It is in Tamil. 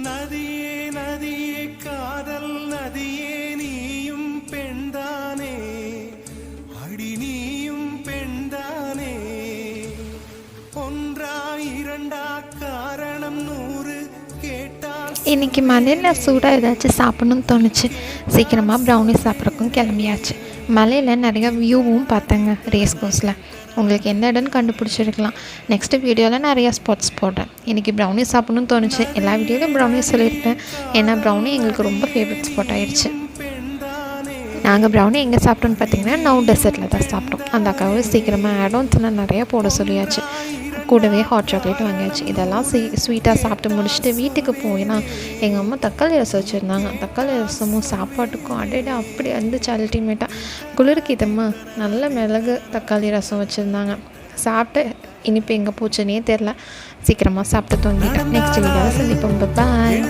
நதியே நதியே காதல் நதியே நீயும் பெண்தானே அடி நீயும் பெண்தானே ஒன்றா இரண்டா காரணம் 100 கேட்டால் இன்றைக்கி மலையில் சூடாக ஏதாச்சும் சாப்பிட்ணுன்னு தோணுச்சு. சீக்கிரமாக ப்ரௌனி சாப்பிட்றக்கும் கிளம்பியாச்சு. மலையில் நிறையா வியூவும் பார்த்தேங்க ரேஸ் கோர்ஸில். உங்களுக்கு எந்த இடம்னு கண்டுபிடிச்சிருக்கலாம். நெக்ஸ்ட்டு வீடியோவில் நிறையா ஸ்பாட்ஸ் போடுறேன். இன்றைக்கி ப்ரௌனி சாப்பிட்ணுன்னு தோணுச்சு. எல்லா வீடியோலையும் ப்ரௌனி சொல்லியிருப்பேன். ஏன்னா ப்ரௌனி எங்களுக்கு ரொம்ப ஃபேவரட் ஸ்பாட் ஆகிடுச்சு. நாங்கள் ப்ரௌனி எங்கே சாப்பிட்டோன்னு பார்த்தீங்கன்னா நவ் டெசர்ட்டில் தான் சாப்பிட்டோம். அந்த அக்காவும் சீக்கிரமாக ஆடோன்ஸ்லாம் நிறையா போட சொல்லியாச்சு. கூடவே ஹாட் சாக்லேட் வாங்கியாச்சு. இதெல்லாம் ஸ்வீட்டாக சாப்பிட்டு முடிச்சுட்டு வீட்டுக்கு போயினா எங்கள் அம்மா தக்காளி ரசம் வச்சுருந்தாங்க. தக்காளி ரசமும் சாப்பாட்டுக்கும் அடையிட அப்படி இருந்துச்சு அல்டிமேட்டாக. குளிருக்கு இதம்மா நல்ல மிளகு தக்காளி ரசம் வச்சுருந்தாங்க. சாப்பிட்டு இனிப்பு எங்கே போச்சுன்னே தெரில. சீக்கிரமாக சாப்பிட்டு தூங்கிட்டேன். நெக்ஸ்ட் வீடியோவில் சந்திப்போம். பாய்.